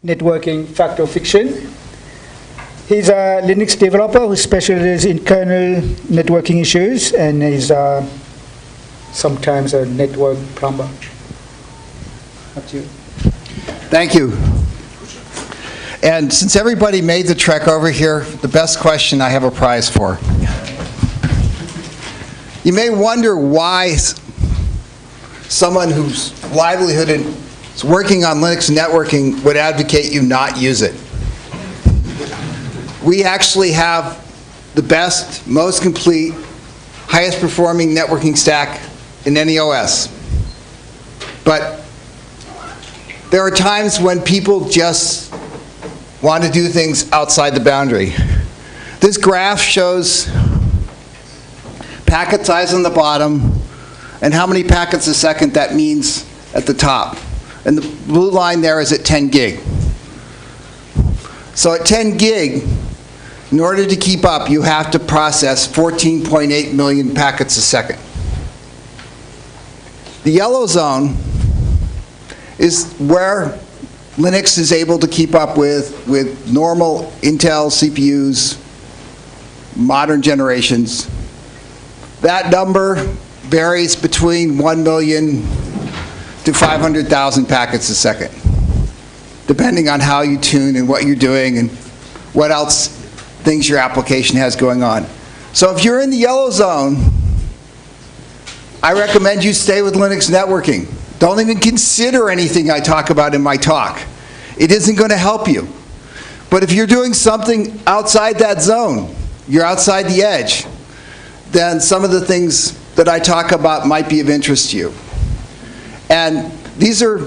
networking fact or fiction. He's a Linux developer who specializes in kernel networking issues, and he's sometimes a network plumber. Up to you. Thank you. And since everybody made the trek over here, the best question I have a prize for. You may wonder why someone whose livelihood is working on Linux networking would advocate you not use it. We actually have the best, most complete, highest performing networking stack in any OS. But there are times when people just want to do things outside the boundary. This graph shows packet size on the bottom and how many packets a second that means at the top. And the blue line there is at 10 gig. So at 10 gig, in order to keep up, you have to process 14.8 million packets a second. The yellow zone is where Linux is able to keep up with normal Intel CPUs, modern generations. That number varies between 1 million to 500,000 packets a second, depending on how you tune and what you're doing and what else things your application has going on. So if you're in the yellow zone, I recommend you stay with Linux networking. Don't even consider anything I talk about in my talk. It isn't going to help you. But if you're doing something outside that zone, you're outside the edge, then some of the things that I talk about might be of interest to you. And these are,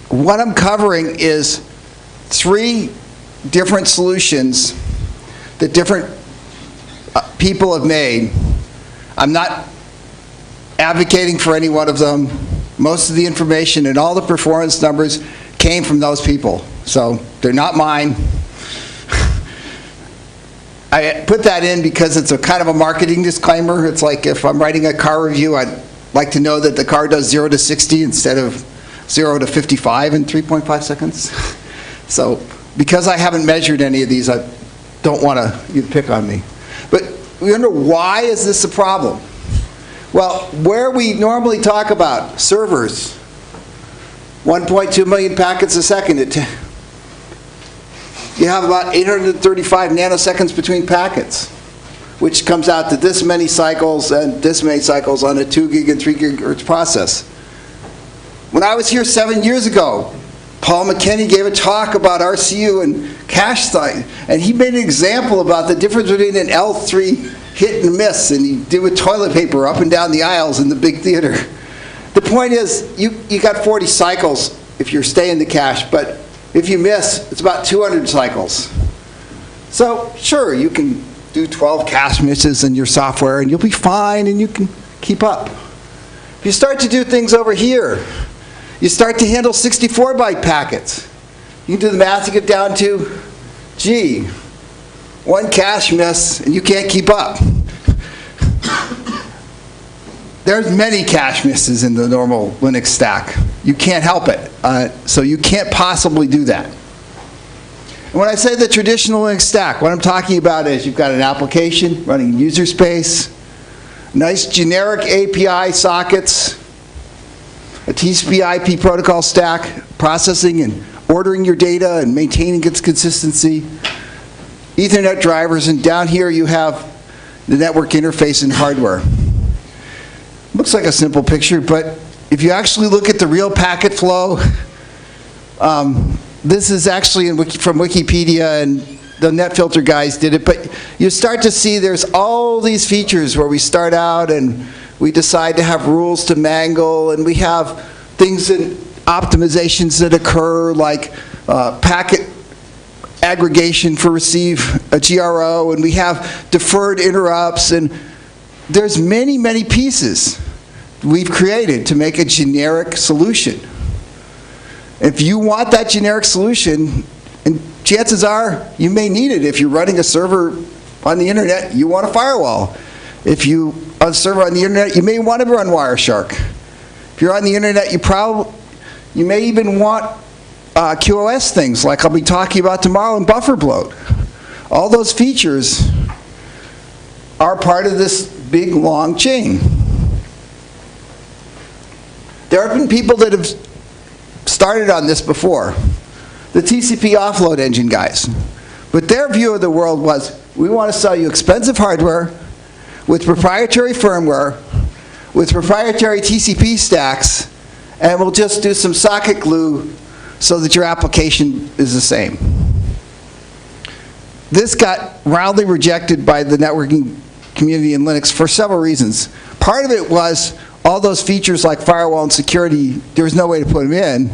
what I'm covering is 3 different solutions that different people have made. I'm not advocating for any one of them. Most of the information and all the performance numbers came from those people. So they're not mine. I put that in because it's a kind of a marketing disclaimer. It's like if I'm writing a car review, I'd like to know that the car does 0 to 60 instead of 0 to 55 in 3.5 seconds. So because I haven't measured any of these, I don't want you to pick on me. But we wonder, why is this a problem? Well, where we normally talk about servers, 1.2 million packets a second, you have about 835 nanoseconds between packets, which comes out to this many cycles and this many cycles on a 2 gig and 3 gigahertz process. When I was here 7 years ago, Paul McKinney gave a talk about RCU and cache size, and he made an example about the difference between an L3 hit and miss, and he did with toilet paper up and down the aisles in the big theater. The point is, you got 40 cycles if you're staying the cache, but if you miss, it's about 200 cycles. So sure, you can do 12 cache misses in your software and you'll be fine and you can keep up. If you start to do things over here, you start to handle 64-byte packets. You can do the math to get down to, gee, 1 cache miss and you can't keep up. There's many cache misses in the normal Linux stack. You can't help it. So you can't possibly do that. And when I say the traditional Linux stack, what I'm talking about is you've got an application running in user space, nice generic API sockets, a TCP/IP protocol stack, processing and ordering your data and maintaining its consistency, Ethernet drivers, and down here you have the network interface and hardware. Looks like a simple picture, but if you actually look at the real packet flow, this is actually from Wikipedia, and the NetFilter guys did it, but you start to see there's all these features where we start out and we decide to have rules to mangle, and we have things in optimizations that occur, like packet aggregation for receive a GRO, and we have deferred interrupts, and there's many, many pieces we've created to make a generic solution. If you want that generic solution, and chances are you may need it if you're running a server on the internet, you want a firewall. If you on a server on the internet, you may want to run Wireshark. If you're on the internet, you may even want QoS things like I'll be talking about tomorrow in buffer bloat. All those features are part of this big, long chain. There have been people that have started on this before, the TCP offload engine guys. But their view of the world was, we want to sell you expensive hardware with proprietary firmware, with proprietary TCP stacks, and we'll just do some socket glue so that your application is the same. This got roundly rejected by the networking community in Linux for several reasons. Part of it was all those features like firewall and security, there was no way to put them in.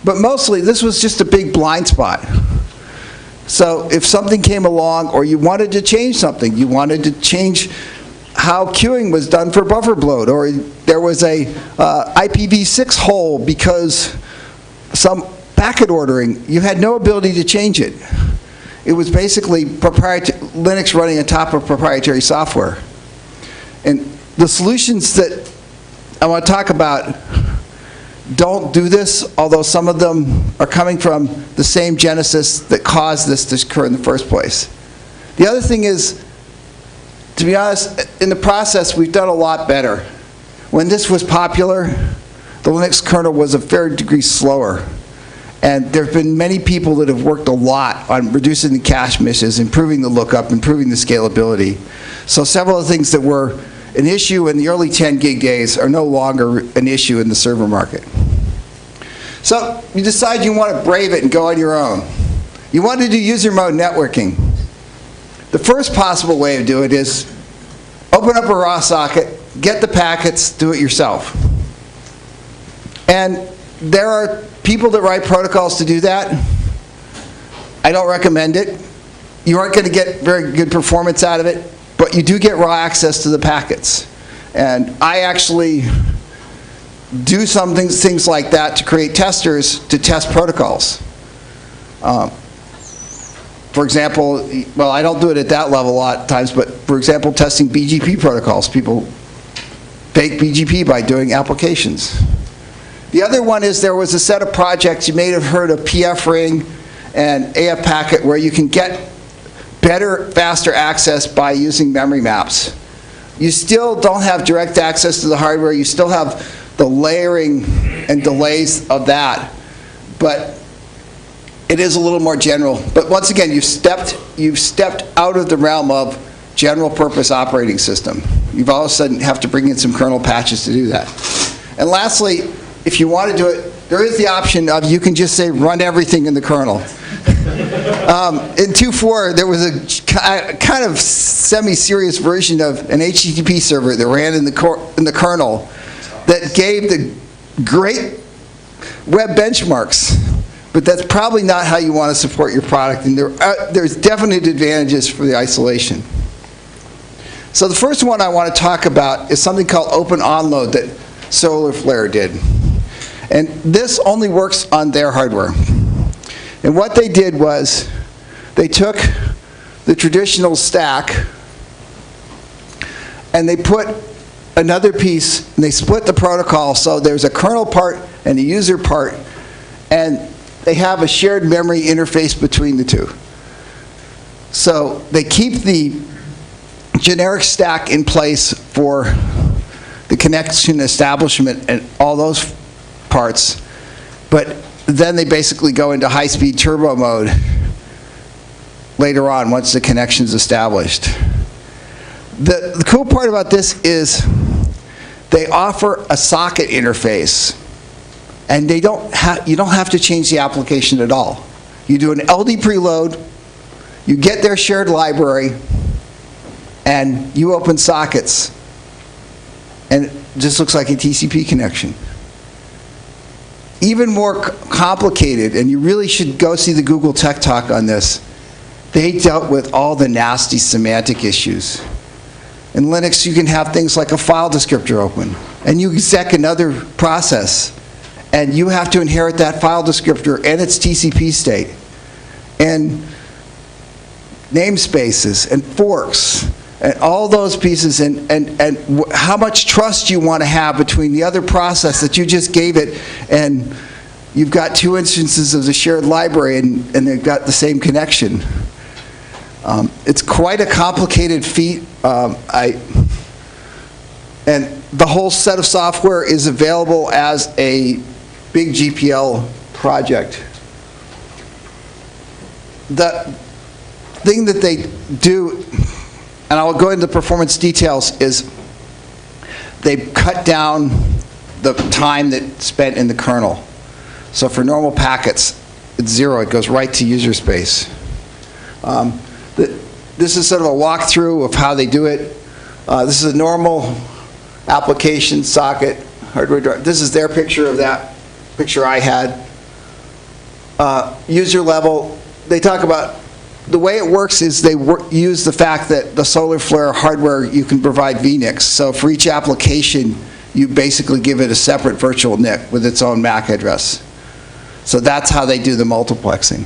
But mostly, this was just a big blind spot. So if something came along, or you wanted to change something, you wanted to change how queuing was done for buffer bloat, or there was a IPv6 hole because some packet ordering, you had no ability to change it. It was basically Linux running on top of proprietary software. And the solutions that I want to talk about don't do this, although some of them are coming from the same genesis that caused this to occur in the first place. The other thing is, to be honest, in the process, we've done a lot better. When this was popular, the Linux kernel was a fair degree slower. And there have been many people that have worked a lot on reducing the cache misses, improving the lookup, improving the scalability. So several of the things that were an issue in the early 10 gig days are no longer an issue in the server market. So you decide you want to brave it and go on your own. You want to do user mode networking. The first possible way to do it is open up a raw socket, get the packets, do it yourself. And there are people that write protocols to do that. I don't recommend it. You aren't going to get very good performance out of it, but you do get raw access to the packets. And I actually do some things like that to create testers to test protocols. For example, well, I don't do it at that level a lot of times, but for example, testing BGP protocols. People fake BGP by doing applications. The other one is there was a set of projects, you may have heard of PF-Ring and AF Packet, where you can get better, faster access by using memory maps. You still don't have direct access to the hardware, you still have the layering and delays of that, but it is a little more general. But once again, you've stepped out of the realm of general purpose operating system. You've all of a sudden have to bring in some kernel patches to do that. And lastly, if you want to do it, there is the option of you can just say run everything in the kernel. In 2.4, there was a kind of semi-serious version of an HTTP server that ran in the kernel that gave the great web benchmarks. But that's probably not how you want to support your product, and there's definite advantages for the isolation. So the first one I want to talk about is something called Open Onload that SolarFlare did. And this only works on their hardware. And what they did was they took the traditional stack and they put another piece, and they split the protocol so there's a kernel part and a user part, and they have a shared memory interface between the two. So they keep the generic stack in place for the connection establishment and all those parts, but then they basically go into high-speed turbo mode later on once the connection's established. The cool part about this is they offer a socket interface, and you don't have to change the application at all. You do an LD preload, you get their shared library, and you open sockets, and it just looks like a TCP connection. Even more complicated, and you really should go see the Google Tech Talk on this, they dealt with all the nasty semantic issues. In Linux, you can have things like a file descriptor open, and you exec another process, and you have to inherit that file descriptor and its TCP state, and namespaces, and forks, and all those pieces, and how much trust you want to have between the other process that you just gave it and you've got two instances of the shared library and they've got the same connection. It's quite a complicated feat. And the whole set of software is available as a big GPL project. The thing that they do, and I'll go into performance details, is they cut down the time that's spent in the kernel. So for normal packets, it's 0. It goes right to user space. This is sort of a walkthrough of how they do it. This is a normal application socket hardware drive. This is their picture of that picture I had. User level, they talk about the way it works is they use the fact that the SolarFlare hardware, you can provide vNICs. So for each application, you basically give it a separate virtual NIC with its own MAC address. So that's how they do the multiplexing.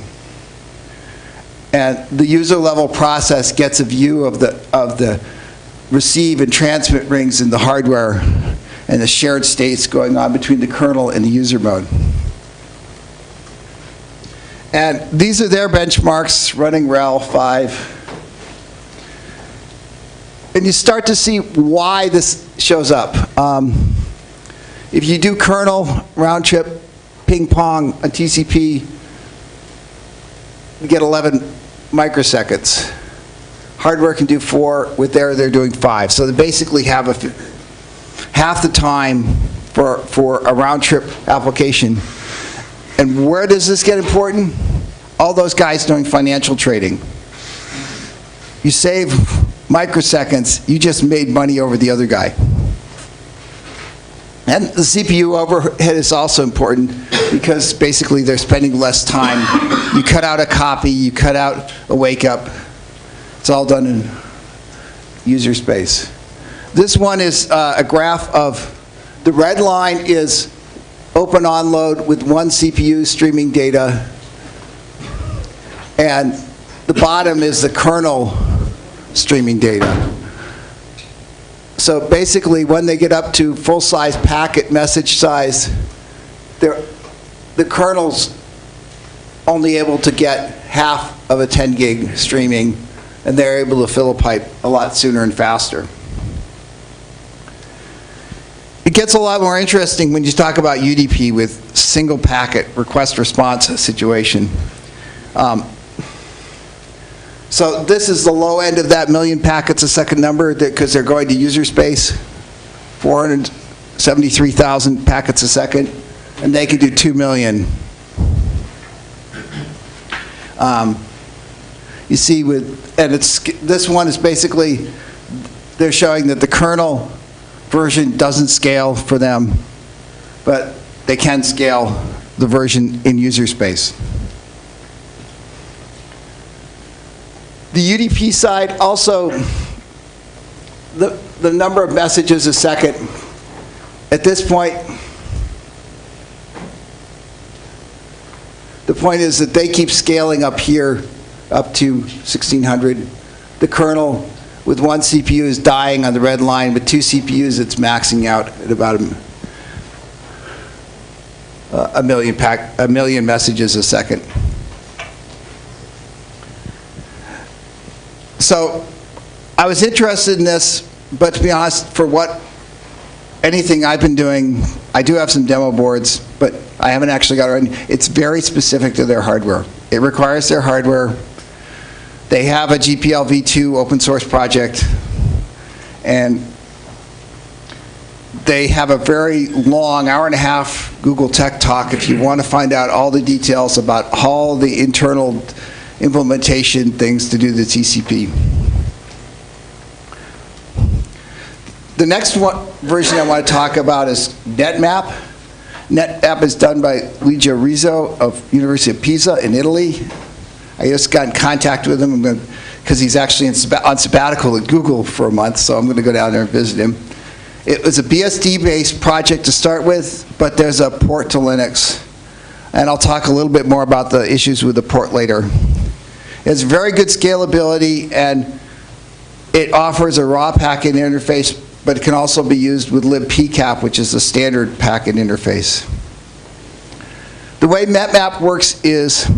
And the user level process gets a view of the receive and transmit rings in the hardware and the shared states going on between the kernel and the user mode. And these are their benchmarks running RHEL 5. And you start to see why this shows up. If you do kernel, round trip, ping pong on TCP, you get 11 microseconds. Hardware can do 4, with they're doing 5. So they basically have half the time for a round trip application. And where does this get important? All those guys doing financial trading. You save microseconds, you just made money over the other guy. And the CPU overhead is also important because basically they're spending less time. You cut out a copy, you cut out a wake up. It's all done in user space. This one is a graph of, the red line is open onload with one CPU streaming data, and the bottom is the kernel streaming data. So basically, when they get up to full-size packet message size, the kernel's only able to get half of a 10 gig streaming, and they're able to fill a pipe a lot sooner and faster. It gets a lot more interesting when you talk about UDP with single packet request response situation. So this is the low end of that million packets a second number because they're going to user space, 473,000 packets a second, and they can do 2 million. You see this one is basically, they're showing that the kernel version doesn't scale for them, but they can scale the version in user space. The UDP side also, the number of messages a second, at this point, the point is that they keep scaling up here up to 1600. The kernel with one CPU is dying on the red line. With 2 CPUs, it's maxing out at about a million messages a second. So I was interested in this, but to be honest, for anything I've been doing, I do have some demo boards, but I haven't actually got it running. It's very specific to their hardware. It requires their hardware. They have a GPL v2 open source project, and they have a very long, hour-and-a-half Google Tech Talk if you want to find out all the details about all the internal implementation things to do the TCP. The next version I want to talk about is NetMap. NetMap is done by Luigi Rizzo of University of Pisa in Italy. I just got in contact with him because he's actually on sabbatical at Google for a month, so I'm going to go down there and visit him. It was a BSD-based project to start with, but there's a port to Linux. And I'll talk a little bit more about the issues with the port later. It's very good scalability, and it offers a raw packet interface, but it can also be used with libpcap, which is the standard packet interface. The way NetMap works is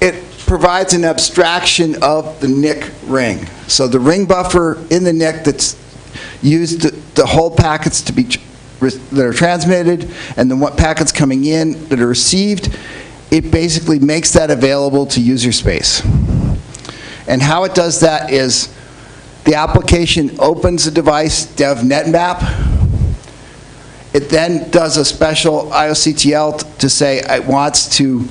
it provides an abstraction of the NIC ring. So the ring buffer in the NIC that's used to hold packets that are transmitted, and then what packets coming in that are received, it basically makes that available to user space. And how it does that is the application opens the device, dev netmap. It then does a special IOCTL to say it wants to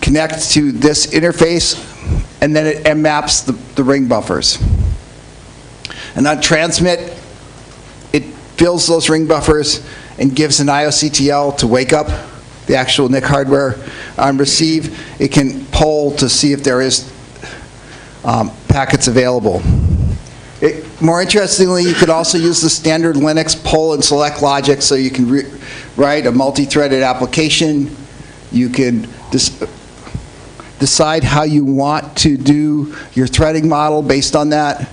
connect to this interface, and then it maps the ring buffers. And on transmit, it fills those ring buffers and gives an IOCTL to wake up the actual NIC hardware. On receive, it can poll to see if there is packets available. More interestingly, you could also use the standard Linux poll and select logic, so you can write a multi-threaded application. You can decide how you want to do your threading model based on that.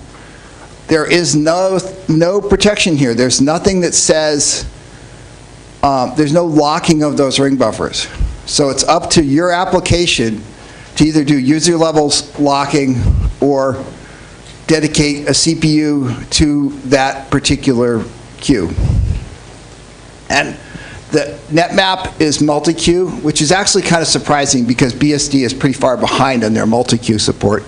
There is no protection here. There's nothing that says, there's no locking of those ring buffers. So it's up to your application to either do user levels locking or dedicate a CPU to that particular queue. And the NetMap is multi-queue, which is actually kind of surprising because BSD is pretty far behind on their multi-queue support.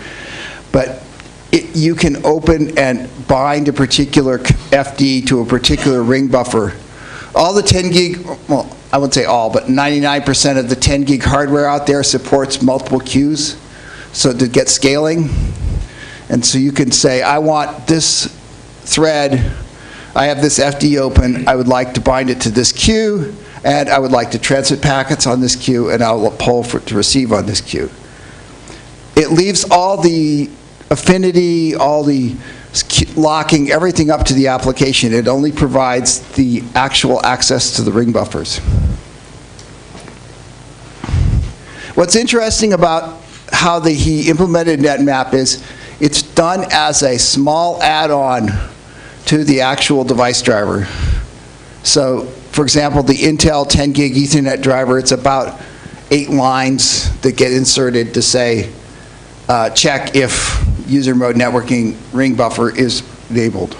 But you can open and bind a particular FD to a particular ring buffer. All the 10 gig, well, I wouldn't say all, but 99% of the 10 gig hardware out there supports multiple queues, so to get scaling. And so you can say, I want this thread, I have this FD open, I would like to bind it to this queue, and I would like to transmit packets on this queue, and I'll poll to receive on this queue. It leaves all the affinity, all the locking, everything up to the application. It only provides the actual access to the ring buffers. What's interesting about how he implemented NetMap is it's done as a small add-on to the actual device driver. So, for example, the Intel 10 gig Ethernet driver, it's about 8 lines that get inserted to say, check if user mode networking ring buffer is enabled.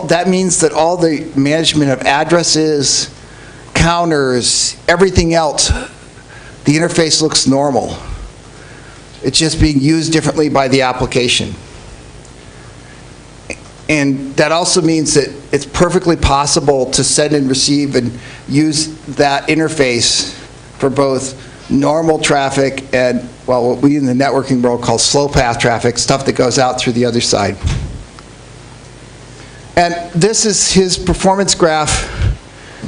That means that all the management of addresses, counters, everything else, the interface looks normal. It's just being used differently by the application. And that also means that it's perfectly possible to send and receive and use that interface for both normal traffic and, well, what we in the networking world call slow path traffic, stuff that goes out through the other side. And this is his performance graph.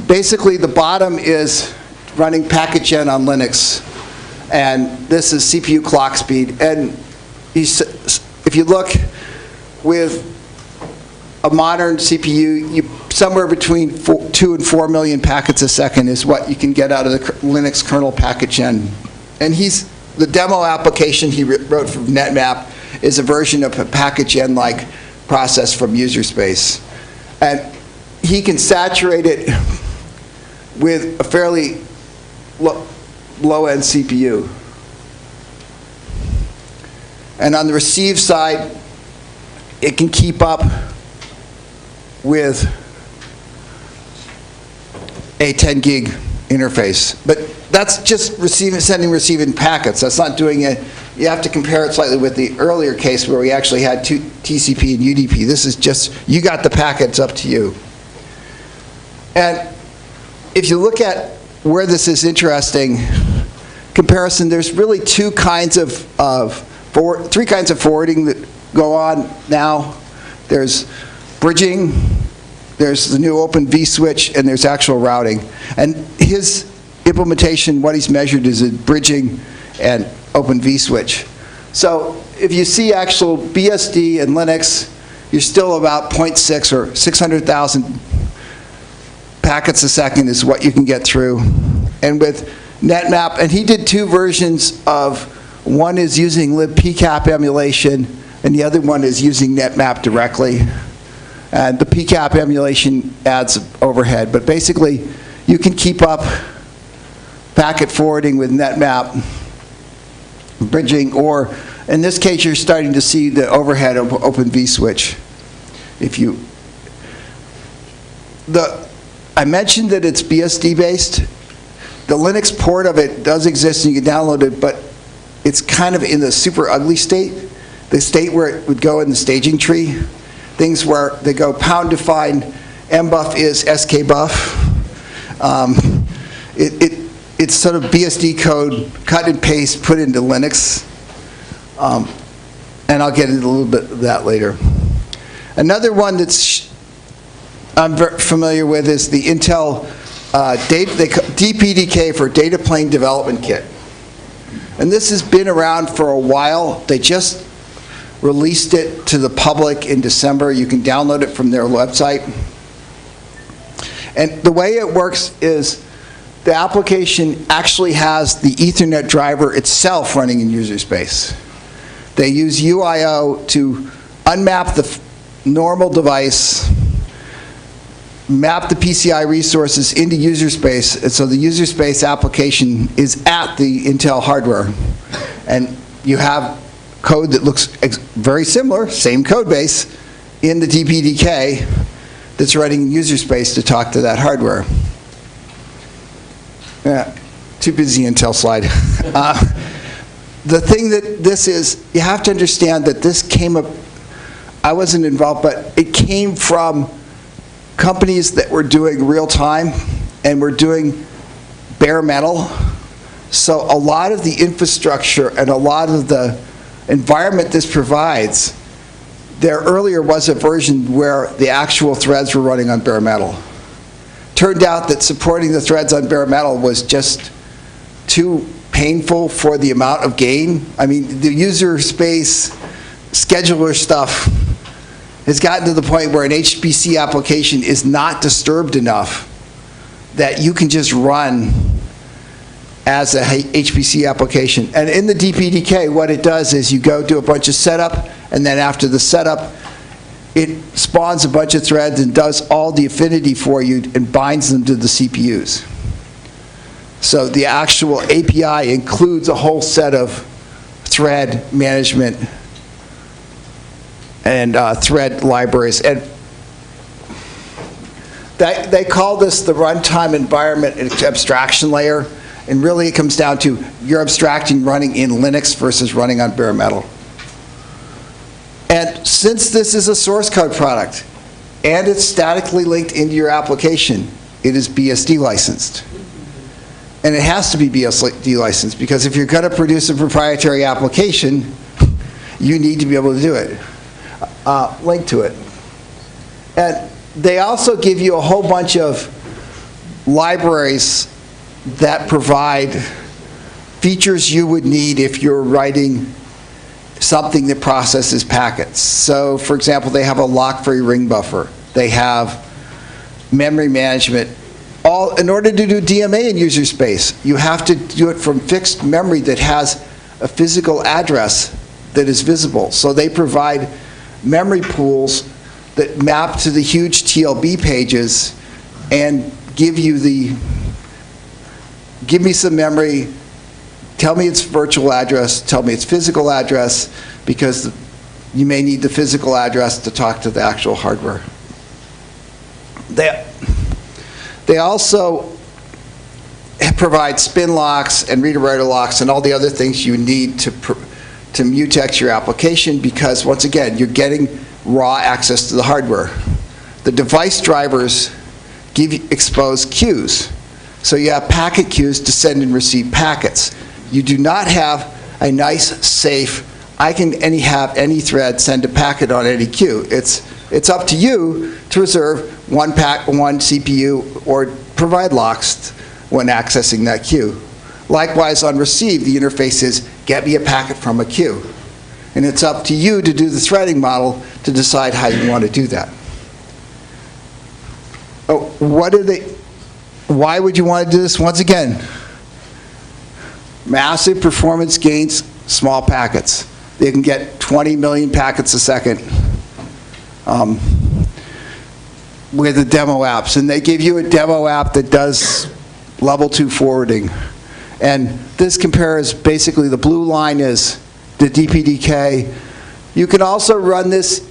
Basically, the bottom is running packet-gen on Linux, and this is CPU clock speed. And if you look with a modern CPU, somewhere between 2 and 4 million packets a second is what you can get out of the Linux kernel packet-gen. And the demo application he wrote for NetMap is a version of a packet-gen-like process from user space. And he can saturate it with a fairly low-end CPU. And on the receive side, it can keep up with a 10 gig interface. But that's just sending, receiving packets. That's not doing it. You have to compare it slightly with the earlier case where we actually had TCP and UDP. This is just, you got the packets, up to you. And if you look at where this is interesting, comparison, there's really three kinds of forwarding that go on now. There's bridging, there's the new Open vSwitch, and there's actual routing. And his implementation, what he's measured is a bridging and Open vSwitch. So if you see actual BSD and Linux, you're still about 0.6 or 600,000 packets a second is what you can get through. And with NetMap, and he did 2 versions of, one is using libpcap emulation, and the other one is using NetMap directly. And the PCAP emulation adds overhead, but basically you can keep up packet forwarding with NetMap, bridging, or in this case, you're starting to see the overhead of Open vSwitch. I mentioned that it's BSD based. The Linux port of it does exist and you can download it, but it's kind of in the super ugly state, the state where it would go in the staging tree. Things where they go pound define, mbuff is skbuff. It's sort of BSD code, cut and paste, put into Linux. And I'll get into a little bit of that later. Another one that's I'm very familiar with is the Intel DPDK for Data Plane Development Kit. And this has been around for a while. They just released it to the public in December. You can download it from their website. And the way it works is the application actually has the Ethernet driver itself running in user space. They use UIO to unmap the normal device, map the PCI resources into user space, and so the user space application is at the Intel hardware. And you have code that looks very similar, same code base, in the DPDK that's running in user space to talk to that hardware. Yeah, too busy Intel slide. The thing that this is, you have to understand that this came up, I wasn't involved, but it came from companies that were doing real time and were doing bare metal. So a lot of the infrastructure and a lot of the environment this provides, there earlier was a version where the actual threads were running on bare metal. Turned out that supporting the threads on bare metal was just too painful for the amount of gain. I mean, the user space scheduler stuff has gotten to the point where an HPC application is not disturbed enough that you can just run as a HPC application. And in the DPDK, what it does is you go do a bunch of setup, and then after the setup, it spawns a bunch of threads and does all the affinity for you and binds them to the CPUs. So the actual API includes a whole set of thread management and thread libraries. And they call this the runtime environment abstraction layer. And really it comes down to you're abstracting running in Linux versus running on bare metal. And since this is a source code product and it's statically linked into your application, it is BSD licensed. And it has to be BSD licensed because if you're going to produce a proprietary application, you need to be able to do it. Link to it. And they also give you a whole bunch of libraries that provide features you would need if you're writing something that processes packets. So, for example, they have a lock-free ring buffer. They have memory management. All in order to do DMA in user space, you have to do it from fixed memory that has a physical address that is visible. So they provide memory pools that map to the huge TLB pages and give me some memory, tell me its virtual address, tell me its physical address, because you may need the physical address to talk to the actual hardware. They also provide spin locks and reader-writer locks and all the other things you need to mutex your application because, once again, you're getting raw access to the hardware. The device drivers give you exposed queues. So you have packet queues to send and receive packets. You do not have a nice, safe, I can have any thread send a packet on any queue. It's up to you to reserve one CPU or provide locks when accessing that queue. Likewise, on receive, the interface is get me a packet from a queue. And it's up to you to do the threading model to decide how you want to do that. Oh, why would you want to do this? Once again, massive performance gains, small packets. They can get 20 million packets a second. with the demo apps, and they give you a demo app that does level 2 forwarding. And this compares, basically the blue line is the DPDK. You can also run this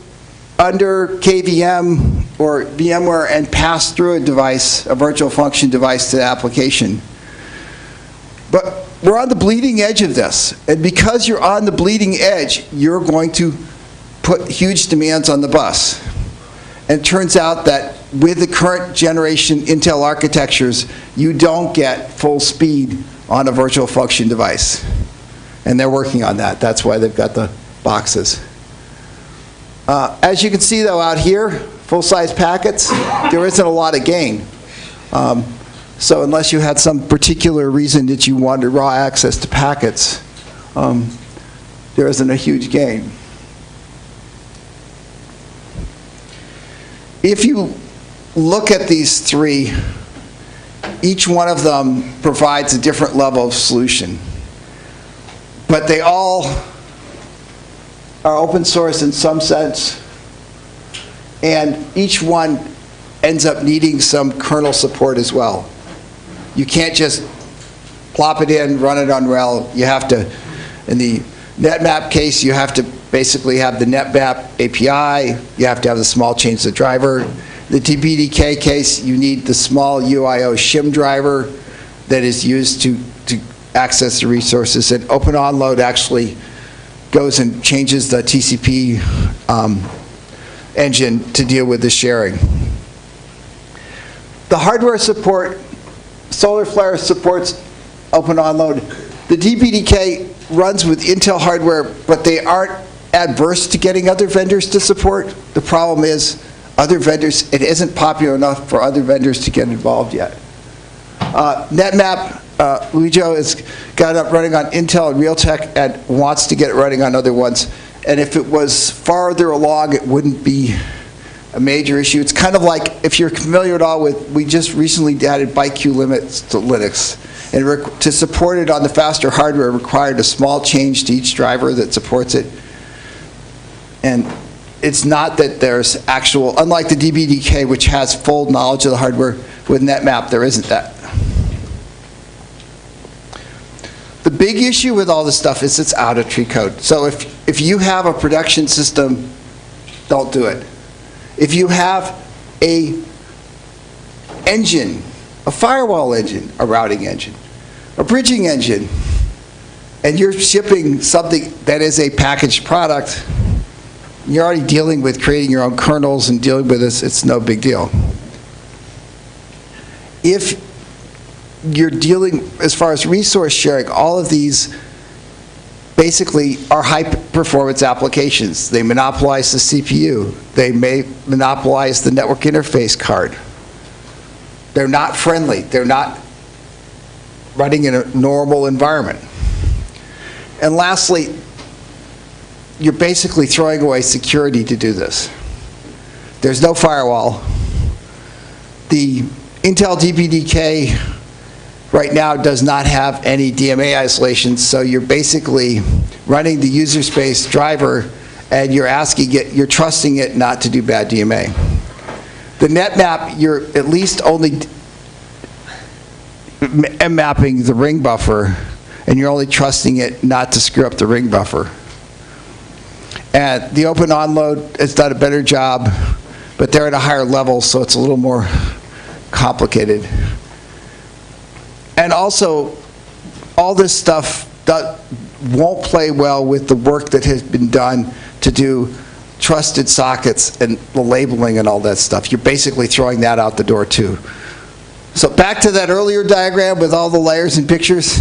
under KVM or VMware and pass through a device, a virtual function device, to the application. But we're on the bleeding edge of this, and because you're on the bleeding edge, you're going to put huge demands on the bus. And it turns out that with the current generation Intel architectures, you don't get full speed on a virtual function device. And they're working on that. That's why they've got the boxes. As you can see, though, out here, full-size packets, there isn't a lot of gain. So unless you had some particular reason that you wanted raw access to packets, there isn't a huge gain. If you look at these three, each one of them provides a different level of solution. But they all are open source in some sense, and each one ends up needing some kernel support as well. You can't just plop it in, run it on RHEL. You have to, in the NetMap case, you have to basically have the NetMap API. You have to have the small change the driver. The DPDK case, you need the small UIO shim driver that is used to access the resources. And OpenOnload actually goes and changes the TCP engine to deal with the sharing. The hardware support, SolarFlare supports OpenOnload. The DPDK runs with Intel hardware, but they aren't adverse to getting other vendors to support. The problem is other vendors, it isn't popular enough for other vendors to get involved yet. NetMap, Luijo has got it up running on Intel and Realtek and wants to get it running on other ones. And if it was farther along, it wouldn't be a major issue. It's kind of like, if you're familiar at all with, we just recently added byte queue limits to Linux. And to support it on the faster hardware required a small change to each driver that supports it. And it's not that there's actual, unlike the DPDK, which has full knowledge of the hardware, with NetMap, there isn't that. The big issue with all this stuff is it's out of tree code. So if you have a production system, don't do it. If you have a engine, a firewall engine, a routing engine, a bridging engine, and you're shipping something that is a packaged product, you're already dealing with creating your own kernels and dealing with this, it's no big deal. If you're dealing, as far as resource sharing, all of these basically are high-performance applications. They monopolize the CPU. They may monopolize the network interface card. They're not friendly. They're not running in a normal environment. And lastly, you're basically throwing away security to do this. There's no firewall. The Intel DPDK right now does not have any DMA isolation, so you're basically running the user space driver and you're asking it, you're trusting it not to do bad DMA. The NetMap, you're at least only mapping the ring buffer, and you're only trusting it not to screw up the ring buffer. And the OpenOnload has done a better job, but they're at a higher level, so it's a little more complicated. And also, all this stuff won't play well with the work that has been done to do trusted sockets and the labeling and all that stuff. You're basically throwing that out the door too. So back to that earlier diagram with all the layers and pictures,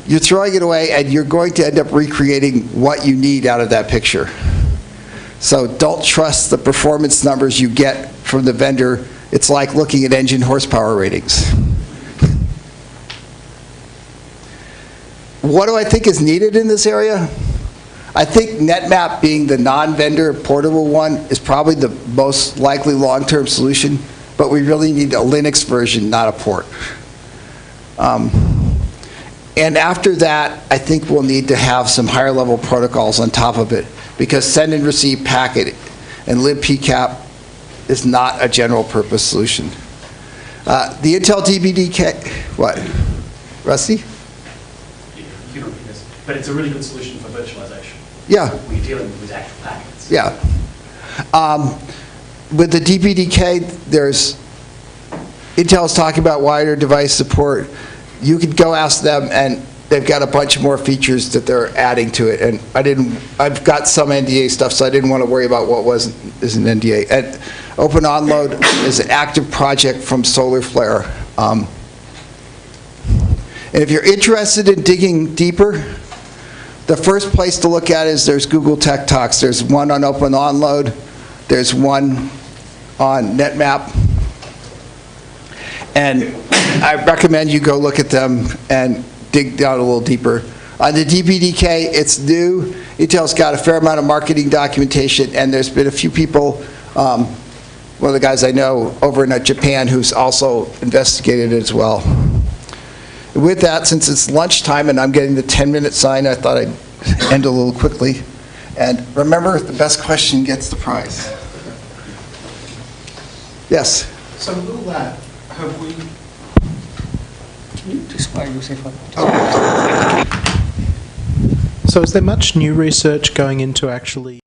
you're throwing it away and you're going to end up recreating what you need out of that picture. So don't trust the performance numbers you get from the vendor. It's like looking at engine horsepower ratings. What do I think is needed in this area? I think NetMap, being the non-vendor portable one, is probably the most likely long-term solution, but we really need a Linux version, not a port. And after that, I think we'll need to have some higher level protocols on top of it, because send and receive packet and libpcap is not a general purpose solution. The Intel DPDK, what? Rusty? You can repeat this. But it's a really good solution for virtualization. Yeah. Where you're dealing with actual packets. Yeah. With the DPDK, Intel's talking about wider device support. You could go ask them, and they've got a bunch more features that they're adding to it. And I've got some NDA stuff, so I didn't want to worry about what is an NDA. And Open Onload is an active project from SolarFlare. And if you're interested in digging deeper, the first place to look at is there's Google Tech Talks. There's one on Open Onload. There's one on NetMap. And I recommend you go look at them and dig down a little deeper. On the DPDK, it's new. Intel's got a fair amount of marketing documentation, and there's been a few people, one of the guys I know over in Japan who's also investigated it as well. With that, since it's lunchtime and I'm getting the 10-minute sign, I thought I'd end a little quickly. And remember, the best question gets the prize. Yes? So with all that, have we... So is there much new research going into actually